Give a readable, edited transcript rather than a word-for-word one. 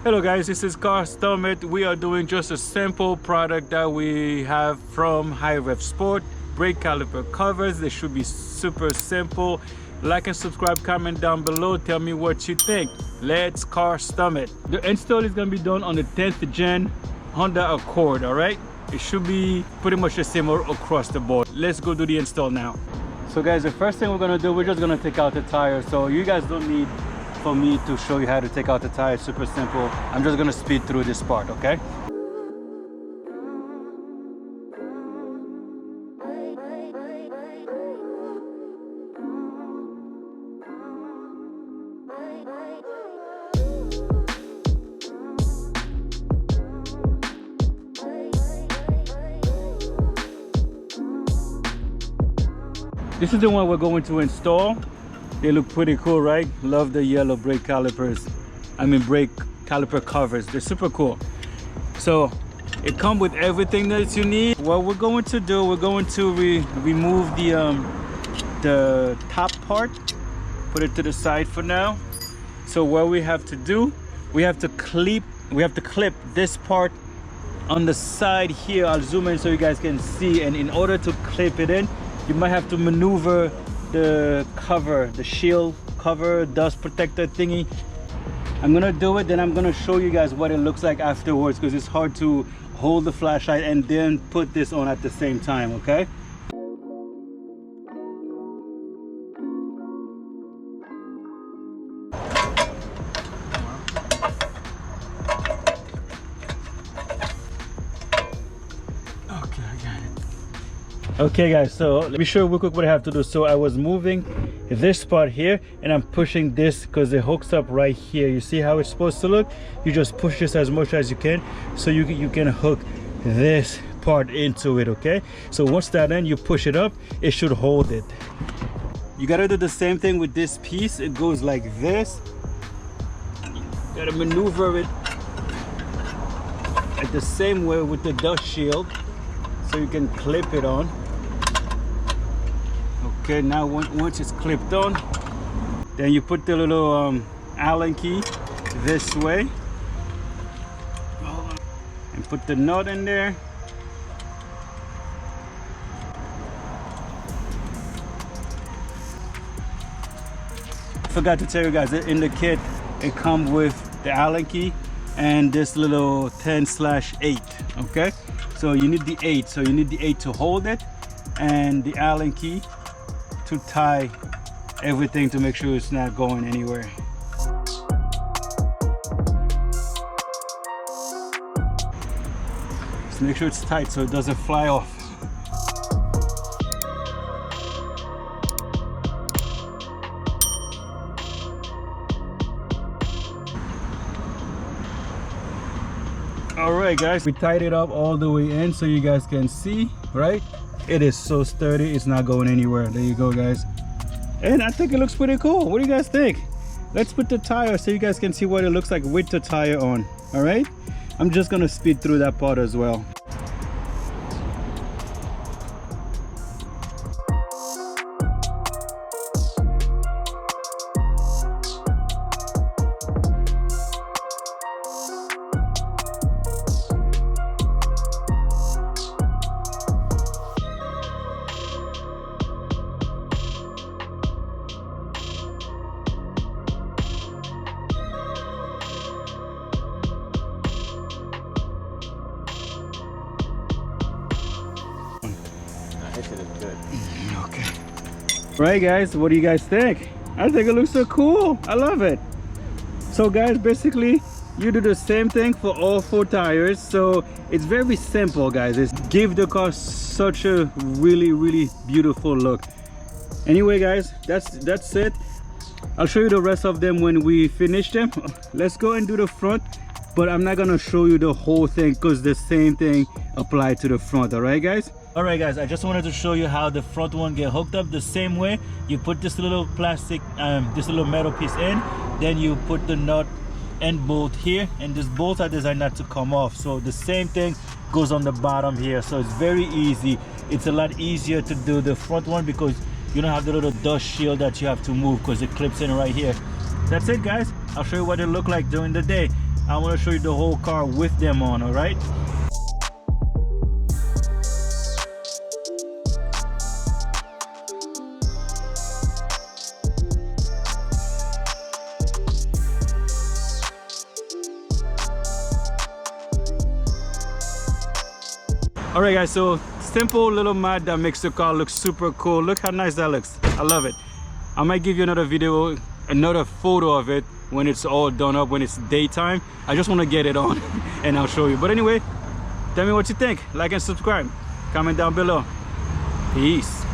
Hello guys, this is Custom It. We are doing just a simple product that we have from High Rev Sport. Brake caliper covers. They should be super simple. Like and subscribe, comment down below. Tell me what you think. Let's custom it. The install is going to be done on the 10th gen Honda Accord, all right? It should be pretty much the same across the board. Let's go do the install now. So guys, the first thing we're going to do, we're just going to take out the tire. So you guys don't need for me to show you how to take out the tire. It's super simple. I'm just going to speed through this part, okay? This is the one we're going to install. They look pretty cool, right? Love the yellow brake calipers. Brake caliper covers. They're super cool. So it comes with everything that you need. What we're going to do, we're going to remove the top part, put it to the side for now. So what we have to do, we have to clip this part on the side here. I'll zoom in so you guys can see. And in order to clip it in, you might have to maneuver the cover, the shield cover, dust protector thingy. I'm gonna do it, then I'm gonna show you guys what it looks like afterwards, because it's hard to hold the flashlight and then put this on at the same time, okay? Okay guys, so let me show you real quick what I have to do. So I was moving this part here and I'm pushing this because it hooks up right here. You see how it's supposed to look? You just push this as much as you can so you can hook this part into it, okay? So once that in, you push it up, it should hold it. You gotta do the same thing with this piece. It goes like this. You gotta maneuver it at the same way with the dust shield so you can clip it on. Okay, now once it's clipped on, then you put the little Allen key this way and put the nut in there. Forgot to tell you guys, in the kit it comes with the Allen key and this little 10/8, okay? So you need the 8, so you need the 8 to hold it and the Allen key to tie everything to make sure it's not going anywhere. Just make sure it's tight so it doesn't fly off. Alright guys, we tied it up all the way in so you guys can see, right? It is so sturdy, it's not going anywhere. There you go guys. And I think it looks pretty cool. What do you guys think? Let's put the tire so you guys can see what it looks like with the tire on. Alright, I'm just gonna speed through that part as well. Okay. Right guys, what do you guys think? I think it looks so cool. I love it. So guys, basically you do the same thing for all 4 tires. So it's very simple guys. It's give the car such a really beautiful look. Anyway guys, that's it. I'll show you the rest of them when we finish them. Let's go and do the front, but I'm not gonna show you the whole thing because the same thing applied to the front. All right guys? Alright guys, I just wanted to show you how the front one get hooked up the same way. You put this little plastic, this little metal piece in, then you put the nut and bolt here, and these bolts are designed not to come off. So the same thing goes on the bottom here. So it's very easy. It's a lot easier to do the front one because you don't have the little dust shield that you have to move because it clips in right here. That's it guys. I'll show you what it look like during the day. I want to show you the whole car with them on, all right? All right guys, so simple little mat that makes the car look super cool. Look how nice that looks. I love it. I might give you another video, another photo of it when it's all done up, when it's daytime. I just want to get it on and I'll show you. But anyway, tell me what you think. Like and subscribe. Comment down below. Peace.